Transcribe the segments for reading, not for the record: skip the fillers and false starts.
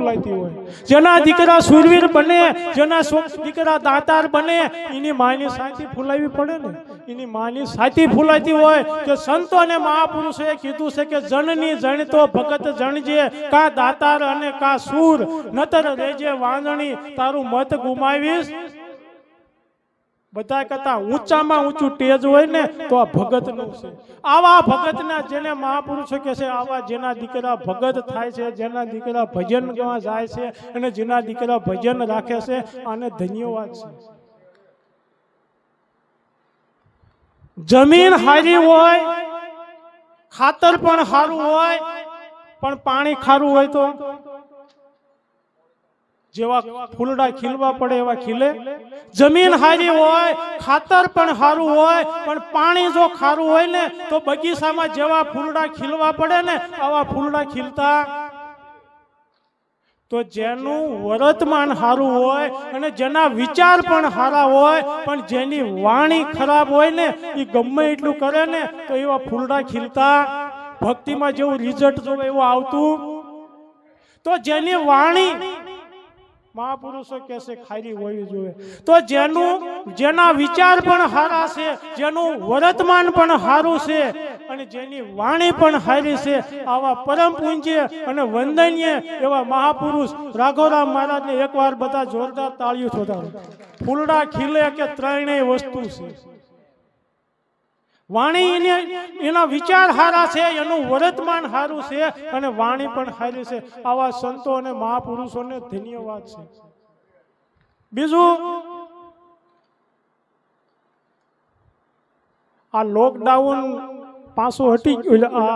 ફૂલાતી હોય, જેના દીકરા સુરવીર બને, જેના દીકરા દાતાર બને, એની માની સાથી ફૂલાવી પડે ને. એની માની સાથી ફૂલાતી હોય કે સંતો અને મહાપુરુષોએ કીધું છે કે જનની જણતો ભગત જણજે, કા દાતાર અને કા સૂર, નતર રેજે વાંદણી, તારું મત ગુમાવીશ. બધા કરતા ઊંચામાં ઊંચું તેજ હોય ને તો આ ભગત નું છે. આવા ભગતના જેને મહાપુરુષો કહે છે, આવા જેના દીકરા ભગત થાય છે, જેના દીકરા ભજન ગાવા જાય છે અને જેના દીકરા ભજન રાખે છે, આને ધન્યવાદ છે. જમીન હારી હોય, ખાતર પણ સારું હોય, પણ પાણી ખારું હોય તો જેવા ફૂલડા ખીલવા પડે એવા ખીલે. જમીન હારી હોય, ખાતર પણ સારું હોય, પણ પાણી જો ખારું હોય ને તો બગીચામાં જેવા ફૂલડા ખીલવા પડે ને આવા ફૂલડા ખીલતા. તો જેનું વર્તમાન સારું હોય અને જેના વિચાર પણ સારા હોય, પણ જેની વાણી ખરાબ હોય ને એ ગમે એટલું કરે ને તો એવા ફૂલડા ખીલતા. ભક્તિમાં જેવું રિઝલ્ટ જોવે એવું આવતું. તો જેની વાણી મહાપુરુષો કહેશે ખારી હોવી જોઈએ. તો જેના વિચાર પણ સારા છે, જેનું વર્તમાન પણ સારું છે અને જેની વાણી પણ સારી છે, આવા પરમ પૂજ્ય અને વંદનીય એવા મહાપુરુષ રાઘોરામ મહારાજને એકવાર બધા જોરદાર તાળીઓ ઠોકાવો. ફૂલડા ખીલે કે ત્રણેય વસ્તુ છે. વાણી એના વિચાર સારા છે, એનું વર્તમાન સારું છે અને વાણી પણ સારી છે. આવા સંતો અને મહાપુરુષોને ધન્યવાદ છે. બીજું, આ લોકડાઉન પાછો હટી ગયો,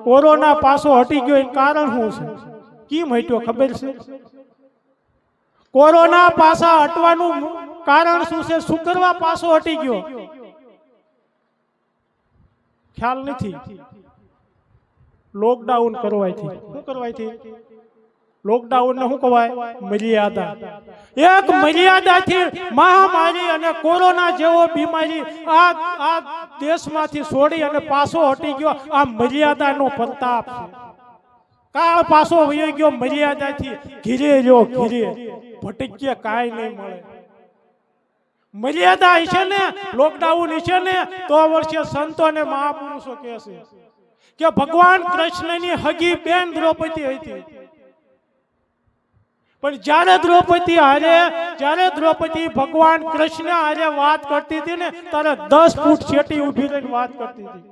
કોરોના પાછો હટી ગયો એનું કારણ શું છે? કેમ હટ્યો ખબર છે? કોરોના પાછા હટવાનું કારણ શું છે? શું કરવા પાછો હટી ગયો ખ્યાલ નથી. લોકડાઉન કરવાથી શું કરવાથી? લોકડાઉન ને શું કહેવાય? મર્યાદા. એક મર્યાદાથી મહામારી અને કોરોના જેવો બીમારી આ દેશમાંથી છોડી અને પાછો હટી ગયો. આ મર્યાદાનો પ્રતાપ છે. કાળ પાછો વયો ગયો મર્યાદાથી. ઘીરે રહ્યો, ઘીરે ભટક્યા, કાંઈ નહીં મળે. મર્યાદા છે ને, લોકડાઉન છે ને, તો વર્ષે સંતો અને મહાપુરુષો કહે છે કે ભગવાન કૃષ્ણની હગી બેન દ્રૌપદી હતી, પણ જ્યારે દ્રૌપદી ભગવાન કૃષ્ણ હારે વાત કરતી હતી ને ત્યારે 10 ફૂટ છેટી ઊભી રહીને વાત કરતી હતી.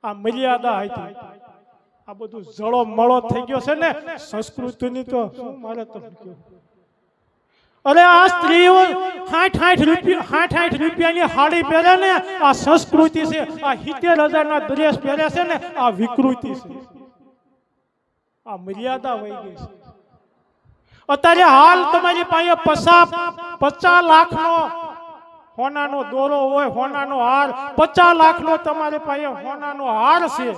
આ મર્યાદા હતી. આ બધું જળો મળો થઈ ગયો છે ને સંસ્કૃતિની. તો શું મારે તમને કહ્યું? અરે આ સ્ત્રીઓ 60 રૂપિયાની સાડી પહેરે ને આ સંસ્કૃતિ છે. આ 70,000 ના ડ્રેસ પહેરે છે ને આ વિકૃતિ છે. આ મર્યાદા વહી ગઈ છે. અત્યારે હાલ તમારી પાસે 50 લાખનો હોનાનો દોરો હોય, હોનાનો હાર, 50 લાખનો તમારી પાસે હોનાનો હાર છે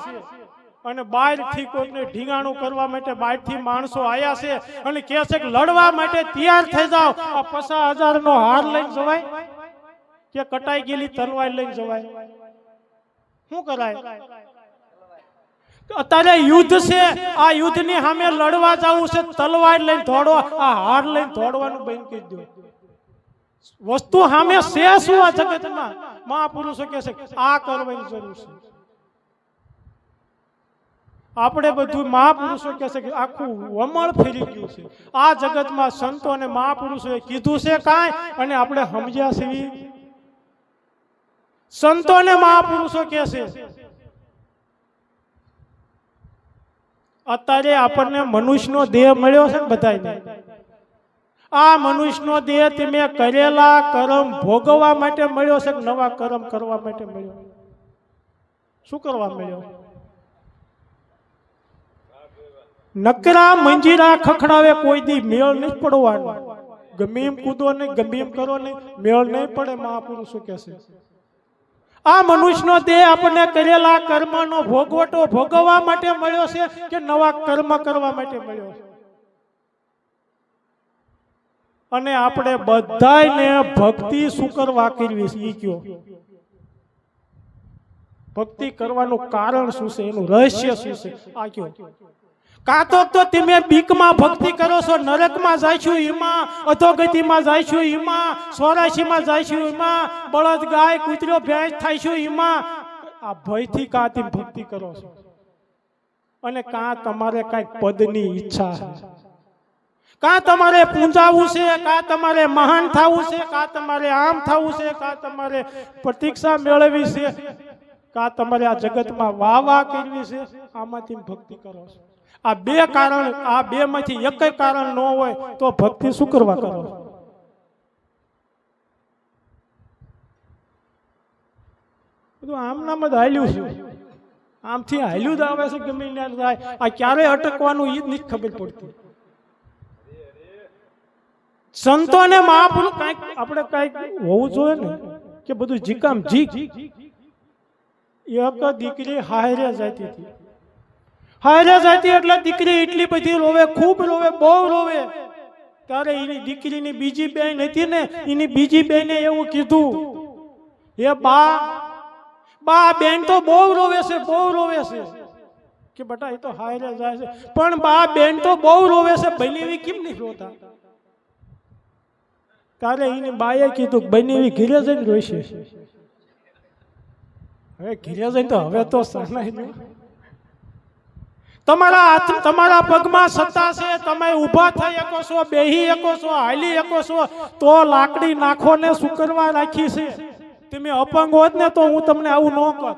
અને બહારથી કોઈને ઢીંગાણું કરવા માટે બહારથી માણસો આવ્યા છે અને કહે છે કે લડવા માટે તૈયાર થઈ જાઓ. આ 50,000 નો હાર લઈને જવાય કે કટાઈ ગયેલી તલવાર લઈને જવાય? શું કરાય? અત્યારે યુદ્ધ છે. આ યુદ્ધની સામે લડવા જવું છે, તલવાર લઈને દોડવા, આ હાર લઈને દોડવાનું બંધ કરી દો. વસ્તુ સામે છે શું આ જગતમાં? મહાપુરુષો કહે છે આ કરવાની જરૂર છે. આપણે બધું મહાપુરુષો કહે છે કે આખું વમળ ફેરી ગયું છે. આ જગતમાં સંતો અને મહાપુરુષોએ કીધું છે કાંઈ અને આપણે સમજ્યા છીએ? સંતો અને મહાપુરુષો કહે છે અત્યારે આપણને મનુષ્યનો દેહ મળ્યો છે ને બધાને. આ મનુષ્યનો દેહ તમે કરેલા કર્મ ભોગવવા માટે મળ્યો છે કે નવા કર્મ કરવા માટે મળ્યો? શું કરવા મળ્યો? નકરા મંજીરા ખખડાવે કોઈ દી મેળ નહીં પડવાનો. ગમે એમ કૂદો નહીં, ગમે એમ કરો નહીં, મેળ નહીં પડે. મહાપુરુષો કહે છે આ મનુષ્યનો દેહ આપણને કરેલા કર્મનો ભોગવટો ભોગવવા માટે મળ્યો છે કે નવા કર્મ કરવા માટે મળ્યો છે? અને આપણે બધાને ભક્તિ શું કરવા કરવી છે એ કયો? ભક્તિ કરવાનું કારણ શું છે? એનું રહસ્ય શું છે? આ કયો? કાં તો તમે બીકમાં ભક્તિ કરો છો, નરકમાં જાઈશું એમાં, અધોગતિમાં જાઈશું એમાં, 84માં જાઈશું એમાં, બળદ ગાય કૂતરો ભેંસ થાઈશું એમાં. આ ભયથી કાં તમે ભક્તિ કરો છો, અને કાં તમારે કાંઈક પદની ઈચ્છા છે, કાં તમારે પૂંજાવું છે, કાં તમારે મહાન થવું છે, કાં તમારે આમ થવું છે, કાં તમારે પ્રતીક્ષા મેળવવી છે, કાં તમારે આ જગતમાં વાહ કરવી છે. આમાંથી ભક્તિ કરો છો. આ બે કારણ, આ બે માંથી એક કારણ ન હોય તો ભક્તિ શું કરવા કરો? બધું આમ નામ જ હાલ્યું છે, આમથી હાલ્યું જ આવે છે. ગમે ત્યાં જાય આ ક્યારે અટકવાનું એ જ નથી ખબર પડતી. સંતોને મહાપુરુષ કાંઈક આપણે કાંઈક હોવું જોઈએ ને, કે બધું જીકામ જીક. એક દીકરી હારે જતી હતી, હારે જતી એટલે દીકરી એટલી બધી રોવે, ખૂબ રોવે, બહુ રોવે. ત્યારે એની દીકરીની બીજી બહેન હતી ને, એની બીજી બહેને એવું કીધું, એ બા બેન તો બહુ રોવે છે, બહુ રોવે છે. કે બેટા એ તો હારે જાય છે, પણ બા બેન તો બહુ રોવે છે, બનેવી કેમ નહીં રોતા? ત્યારે એની બાએ કીધું બનેવી ઘીરે જઈને રોશે. હવે ઘીરે જઈને તો હવે તો સહનાઈ નહીં. તમારા હાથ, તમારા પગમાં સત્તા છે, તમે ઊભા થઈ શકો છો, બેહી શકો છો, હાલી શકો છો, તો લાકડી નાખો ને શું કરવા રાખી છે? તમે અપંગ હોત ને તો હું તમને આવું ન કર.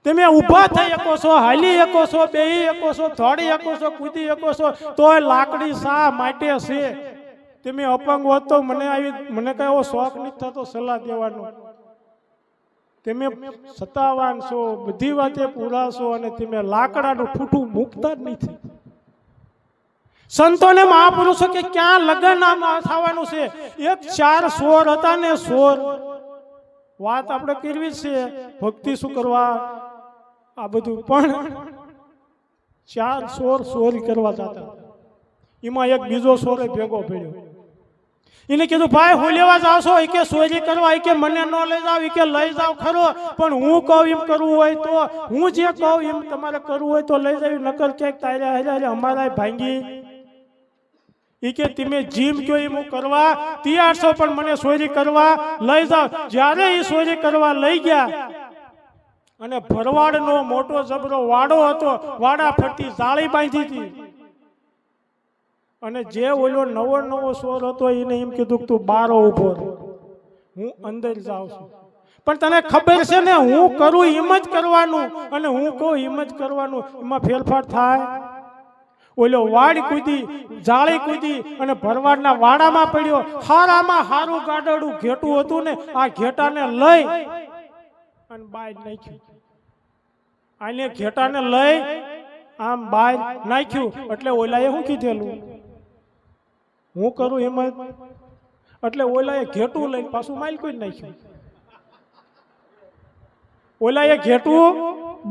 તમે ઊભા થઈ શકો છો, હાલી શકો છો, બેહી શકો છો, દોડી શકો છો, કૂદી શકો છો, તો લાકડી શા માટે છે? તમે અપંગ હોત તો મને કઈ એવો શોખ નથી થતો સલાહ દેવાનો. તમે સત્તાવાન છો, બધી વાતે પૂરા છો, અને તમે લાકડાનું ઠૂઠું મૂકતા જ નથી. સંતોને મહાપુરુષો કે ક્યાં લગ્ન થવાનું છે? એક 4 સોર હતા ને, સોર વાત આપણે કરવી છે, ભક્તિ શું કરવા આ બધું, પણ 4 સોર સોરી કરવા જતા. એમાં એક બીજો સોરે ભેગો પડ્યો. એને કીધું ભાઈ હું લેવા જાવ છો? એ કે ચોરી કરવા? એ કે મને ન લઈ જાવ. એ કે લઈ જાવ ખરો, પણ હું કહું એમ કરવું હોય તો, હું જે કહું એમ તમારે કરવું હોય તો લઈ જાવ, નકર ક્યાંક તારે હારે અમારા ભાંગી. એ કે તમે જીમ કયો એમ હું કરવા તૈયાર છો, પણ મને ચોરી કરવા લઈ જાવ. જ્યારે એ ચોરી કરવા લઈ ગયા, અને ભરવાડનો મોટો જબરો વાડો હતો, વાડા ફરતી જાળી બાંધી હતી, અને જે ઓલો નવો સોર હતો એને એમ કીધું કે તું બારો ઉભો રહે, હું અંદર જાઉં છું. પણ તને ખબર છે ને, હું કરું એમ જ કરવાનું, અને હું કહું એમ જ કરવાનું, એમાં ફેરફાર થાય? ઓલો વાડ કૂદી, જાળી કૂદી, અને ભરવાડના વાડામાં પડ્યો. હારામાં હારું ગાડડું ઘેટું હતું ને, આ ઘેટાને લઈ અને બહાર નાખ્યું. આને ઘેટાને લઈ આમ બહાર નાખ્યું. એટલે ઓલાએ શું કીધેલું? હું કરું એમ જ. એટલે ઓલાએ ઘેટું લઈને પાછું માઇલ કોઈ નાખ્યું. ઓલાએ ઘેટું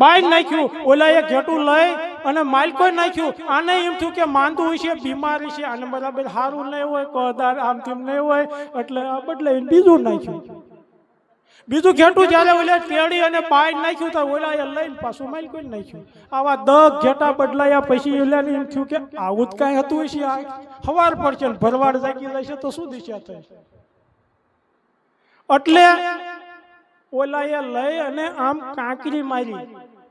બહાર નાખ્યું, ઓલાએ ઘેટું લઈ અને માઇલ કોઈ નાખ્યું. આને એમ થયું કે માંદું છે, બીમાર છે, આને બરાબર સારું નહીં હોય, કદાર આમ તેમ નહીં હોય, એટલે આ બદલે બીજું નાખ્યું. બીજું ઘેટું જ્યારે ઓલા તેડી અને બહાર નાખ્યું તો ઓલાએ લઈને પાછું માઇલ કોઈ નાખ્યું. આવા 10 ઘેટા બદલાયા પછી ઓલાને એમ થયું કે આવું જ કાંઈ હતું હશે, આ સવાર પડશે ને ભરવાડ જાગી જશે તો શું દિશા થશે? એટલે ઓલાએ લઈ અને આમ કાંકરી મારી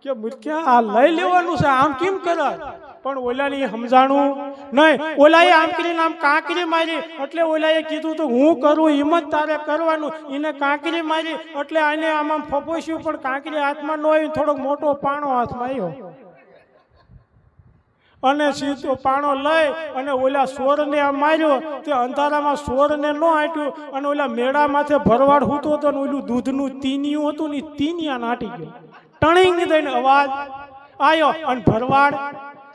કે મૂર્ખ્યા આ લઈ લેવાનું છે, આમ કેમ કરે? પણ ઓલાને સમજાણું નહીં. ઓલાએ આમ કરીને આમ કાંકરી મારી. એટલે ઓલાએ કીધું તો હું કરું એમ જ તારે કરવાનું. એને કાંકરી મારી એટલે આને આમ ફપોસ્યું, પણ કાંકરી હાથમાં ન આવી, થોડોક મોટો પાણો હાથમાં આવ્યો, અને સીધો પાણો લઈ અને ઓલા સોરને આમ માર્યો. તે અંધારામાં સોરને ન આટ્યું, અને ઓલા મેળા માથે ભરવાડ હૂતો હતો ને ઓલું દૂધનું તીનિયું હતું ને, તીનિયા નાટી ગયું. ટણીંગ દઈને અવાજ આવ્યો અને ભરવાડ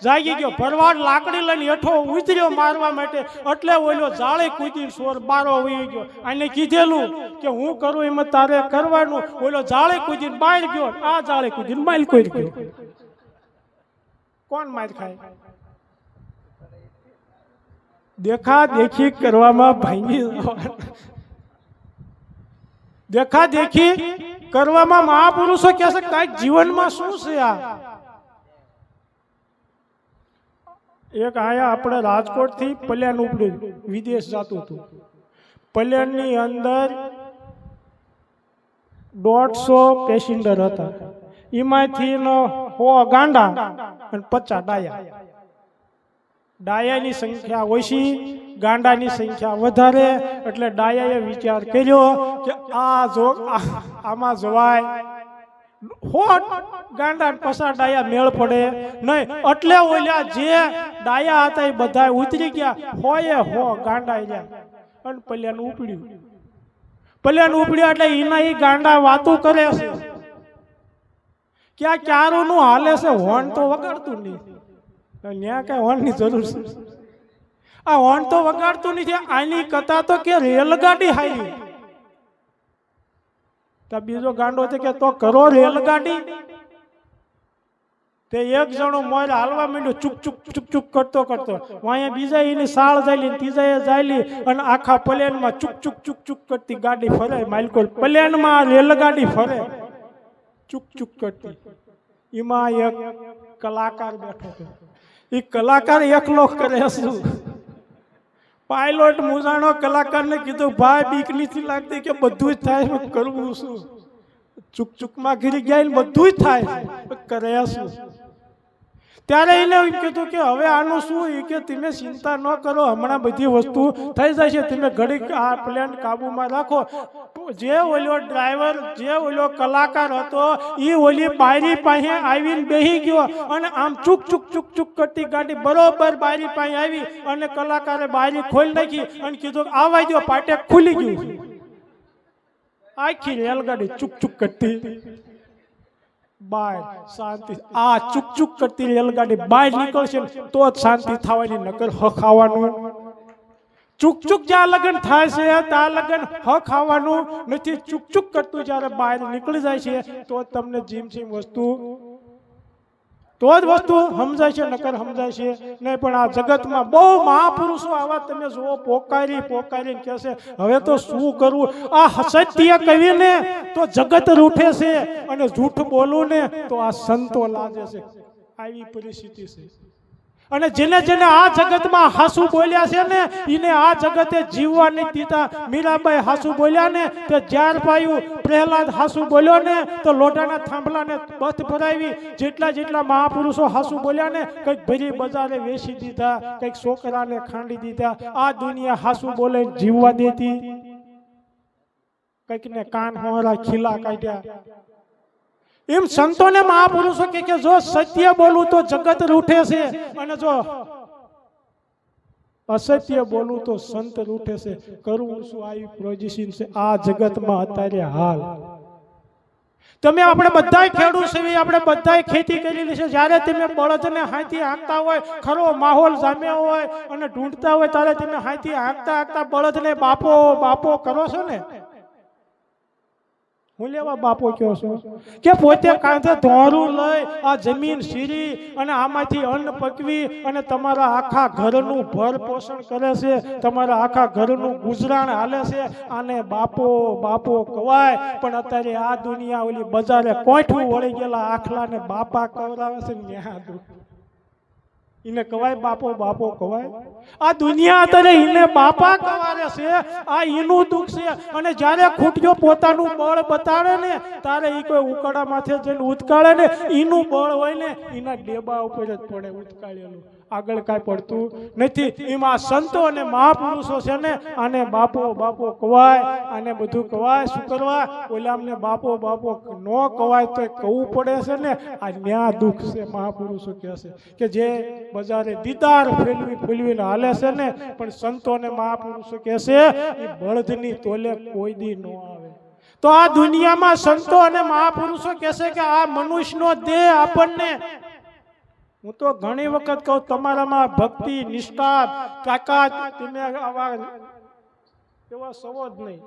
જાગી ગયો. ભરવાડ લાકડી લઈને હેઠો ઉતર્યો મારવા માટે. એટલે ઓલો જાળી કૂદી સોર બારો વહી ગયો. આને કીધેલું કે હું કરું એમ તારે કરવાનું. ઓલો જાળી કૂદીને બહાર ગયો, આ જાળી કૂદીને માઇલ કોઈ ગયો. કોણ માર ખાય? દેખા દેખી કરવામાં ભાંગી, દેખા દેખી કરવામાં મહાપુરુષો કહે છે કાંઈક જીવનમાં શું છે? એક આયા આપણે રાજકોટથી પ્લેન ઉપડ્યું, વિદેશ જતું હતું. પ્લેનની અંદર 150 પેસેન્જર હતા. એમાંથી 100 ગાંડા અને 50 ડાયા. ડાયાની સંખ્યા ઓછી, ગાંડાની સંખ્યા વધારે. એટલે ડાયાએ વિચાર કર્યો કે આમાં જવાય, 100 ગાંડા 50 ડાયા મેળ પડે નહીં. એટલે ઓલ્યા જે ડાયા હતા એ બધા ઉતરી ગયા, 100 ગાંડા રહ્યા અને પ્લેન ઉપડ્યું. પ્લેન ઉપડ્યા એટલે એના એ ગાંડા વાતું કરે છે કે આ ક્યારોનું હાલે છે, હોર્ન તો વગાડતું નહીં. ત્યાં કઈ હોર્નની જરૂર છે? આ હોર્ન તો વગાડતું નથી. આની કથા તો કે રેલગાડી હારી. તો બીજો ગાંડો છે કે તો કરો રેલગાડી. તે એક જણો મોર હાલવા માંડ્યો, ચૂક ચૂક ચૂક ચૂક કરતો કરતો. અહીંયા બીજા એની સાળ જાયલી, ત્રીજા જાયલી અને આખા પ્લેનમાં ચૂક ચૂક ચૂક ચૂક કરતી ગાડી ફરે. માલકો પ્લેનમાં રેલગાડી ફરે ચૂક ચૂક કરતી. એમાં એક કલાકાર બેઠો હતો. એ કલાકાર એકલો કરે શું? પાયલોટ મુજાણો કલાકારને કીધું, ભાઈ બીક નથી લાગતી કે બધું જ થાય, કરવું શું? ચૂક ચૂકમાં ઘીરી ગયા, બધું જ થાય, કરે શું? ત્યારે એને એમ કીધું કે હવે આનું શું? એ કે તમે ચિંતા ન કરો, હમણાં બધી વસ્તુ થઈ જાય છે, તમે ઘડી આ પ્લેન કાબુમાં રાખો. જે ઓલો ડ્રાઈવર, જે ઓલો કલાકાર હતો, એ ઓલી બારી પાસે આવીને બેસી ગયો અને આમ ચૂક ચૂક ચૂક ચૂક કરતી ગાડી બરોબર બારી પાસે આવી અને કલાકારે બારી ખોલી નાખી અને કીધું આવા દો, પાટેક ખુલી ગયું. આખી રેલગાડી ચૂક ચૂક કરતી બાય શાંતિ. આ ચૂક ચૂક કરતી રેલગાડી બહાર નીકળશે તો જ શાંતિ થવાની, નકર હખાવાનું. ચૂક ચૂક જ્યાં લગન થાય છે ત્યાં લગન હખાવાનું નથી. ચૂક ચૂક કરતું જ્યારે બહાર નીકળી જાય છે તો તમને જીમ જીમ વસ્તુ, તો જ વસ્તુ સમજાય છે, નકર સમજાય છે નહીં. પણ આ જગતમાં બહુ મહાપુરુષો આવા તમે જુઓ, પોકારી પોકારીને કહેશે હવે તો શું કરવું? આ સત્ય કહીને તો જગત રૂઠે છે અને જૂઠ બોલું ને તો આ સંતો લાગે છે. આવી પરિસ્થિતિ છે. અને જેને જેને આ જગતમાં હાસુ બોલ્યા છે ને એને આ જગતે જીવવા નહીં દીધા. મીરાબાઈ હાસુ બોલ્યા ને તો જ્યાર પાયું, પ્રહલાદ હાસુ બોલ્યો ને તો લોટાના થાંભલાને બથ ભરાવી. જેટલા જેટલા મહાપુરુષો હાસુ બોલ્યા ને કંઈક ભરી બજારે વેચી દીધા, કંઈક છોકરાને ખાંડી દીધા. આ દુનિયા હાસુ બોલે જીવવા દેતી, કંઈક ને કાન હોરા ખીલા કાઢ્યા. એમ સંતોને મહાપુરુષો કે જો સત્ય બોલું તો જગત રૂઠે છે અને જો અસત્ય બોલું તો સંત રૂઠે છે. કરવું શું? આવી પોઝિશન છે આ જગતમાં અત્યારે હાલ. તમે આપણે બધાય ખેડૂત છે, આપણે બધાય ખેતી કરેલી છે. જ્યારે તમે બળદને હાથી હાંકતા હોય, ખરો માહોલ જામ્યો હોય અને ઢૂંઢતા હોય, ત્યારે તમે હાથી હાંકતા હાંકતા બળદને બાપો બાપો કરો છો ને. હું લેવા બાપો કહો છો કે પોતે કાંધે ધોરું લઈ આ જમીન સીરી અને આમાંથી અન્ન પકવી અને તમારા આખા ઘરનું ભર પોષણ કરે છે, તમારા આખા ઘરનું ગુજરાન હાલે છે. આને બાપો બાપો કવાય. પણ અત્યારે આ દુનિયા ઓલી બજારે કોઠું વળી ગયેલા આખલાને બાપા કવરાવે છે. ન્યા એને કવાય બાપો બાપો કવાય? આ દુનિયા અત્યારે એને બાપા કવારે છે. આ એનું દુઃખ છે. અને જ્યારે ખૂટ્યો પોતાનું બળ બતાડે ને ત્યારે એ કોઈ ઉકળા માથે જઈને ઉતકાળે ને, એનું બળ હોય ને એના ડેબા ઉપર જ પડે ઉતકાળેલું, આગળ કાંઈ પડતું નથી. એમાં સંતો અને મહાપુરુષો છે ને આને બાપો બાપો કવાય. આને બધું કવાય. શું કરવા? ઓલામને બાપો બાપો ન કવાય તો કહવું પડે છે ને. આ ન્યા દુઃખ છે. મહાપુરુષો કહે છે કે જે બજારે દીદાર ફેલવીને હાલે છે ને, પણ સંતો અને મહાપુરુષો કહે છે એ બળદની તોલે કોઈ દી ન આવે. તો આ દુનિયામાં સંતો અને મહાપુરુષો કહે છે કે આ મનુષ્યનો દેહ આપણને, હું તો ઘણી વખત કહું, તમારામાં ભક્તિ, નિષ્ઠા, તાકાત, તમે આવા એવા સવો જ નહીં.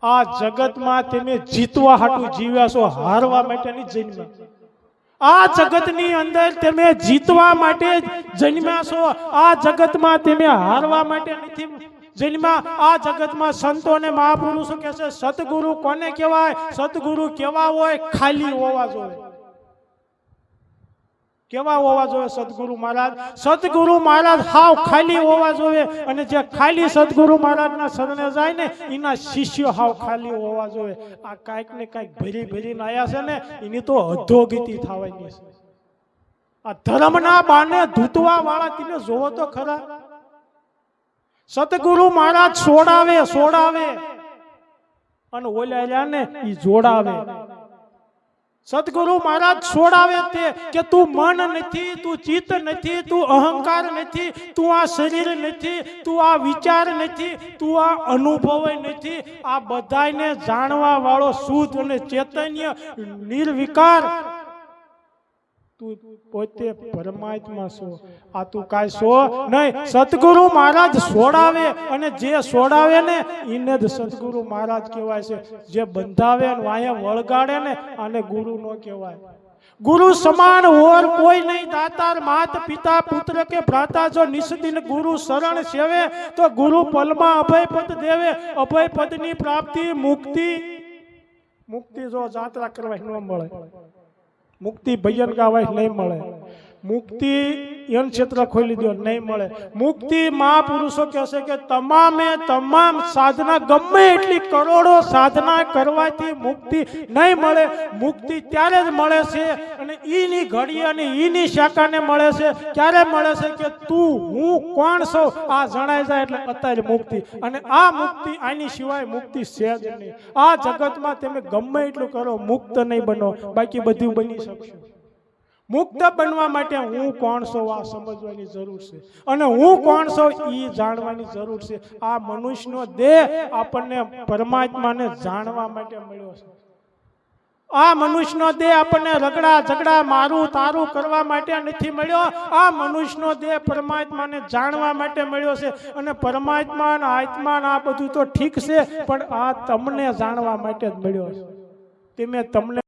આ જગતમાં તમે જીતવા હાટું જીવ્યા છો, હારવા માટે નહીં જન્મ્યા. આ જગતની અંદર તમે જીતવા માટે જન્મ્યા છો. આ જગતમાં તમે હારવા માટે નથી જન્મ્યા. આ જગતમાં સંતો અને મહાપુરુષો કહે છે સતગુરુ કોને કહેવાય? સતગુરુ કેવા હોય? ખાલી હોવા જોઈએ. કેવા હોવા જોઈએ સદગુરુ મહારાજ? સદગુરુ મહારાજ હાવ ખાલી હોવા જોઈએ, અને જે ખાલી સદગુરુ મહારાજના શરણે જાય ને એના શિષ્યો હાવ ખાલી હોવા જોઈએ. આ કાંઈક ને કાંઈક ભરી ભરીને આવ્યા છે ને, એની તો અધોગતિ થવાની છે. આ ધર્મના બાને ધૂતવા વાળા તેને જોવો તો ખરા. સદગુરુ મહારાજ સોડાવે અને ઓલા રહ્યા ને એ જોડાવે. સદગુરુ મહારાજ છોડાવે તે કે તું મન નથી, તું ચિત્ત નથી, તું અહંકાર નથી, તું આ શરીર નથી, તું આ વિચાર નથી, તું આ અનુભવ નથી. આ બધાને જાણવા વાળો શુદ્ધ અને ચૈતન્ય નિર્વિકાર તું પોતે પરમાત્મા છો. આ તું કાંઈ છો નહીં. સદગુરુ મહારાજ છોડાવે, અને જે છોડાવે ને એને જ સદગુરુ મહારાજ કહેવાય છે. જે બંધાવે ને વાયા વળગાડે ને આને ગુરુ નો કહેવાય. ગુરુ સમાન ઓર કોઈ નહીં દાતાર, માત પિતા પુત્ર કે ભ્રાતા. જો નિસ્દિન ગુરુ શરણ સેવે તો ગુરુ પલમાં અભય પદ દેવે. અભય પદની પ્રાપ્તિ મુક્તિ જો જાત્રા કરવા ન મળે, મુક્તિ ભજન ગાવાય નહીં મળે, મુક્તિ યન ક્ષેત્ર ખોલી દો નહીં મળે. મુક્તિ મહાપુરુષો કહેશે કે તમામ સાધના ગમે એટલી કરોડો સાધના કરવાથી મુક્તિ નહીં મળે. મુક્તિ ત્યારે જ મળે છે, અને ઈની ઘડી અને ઈની શાખાને મળે છે. ક્યારે મળે છે કે તું હું કોણ છું આ જણાય જાય એટલે અત્યારે મુક્તિ. અને આ મુક્તિ આની સિવાય મુક્તિ છે જ નહીં. આ જગતમાં તમે ગમે એટલું કરો મુક્ત નહીં બનો, બાકી બધું બની શકશો. મુક્ત બનવા માટે હું કોણ છું આ સમજવાની જરૂર છે, અને હું કોણ છું એ જાણવાની જરૂર છે. આ મનુષ્યનો દેહ આપણને પરમાત્માને જાણવા માટે મળ્યો છે. આ મનુષ્યનો દેહ આપણને રગડા ઝગડા મારું તારું કરવા માટે નથી મળ્યો. આ મનુષ્યનો દેહ પરમાત્માને જાણવા માટે મળ્યો છે. અને પરમાત્મા આત્મા આ બધું તો ઠીક છે, પણ આ તમને જાણવા માટે જ મળ્યો છે. તમને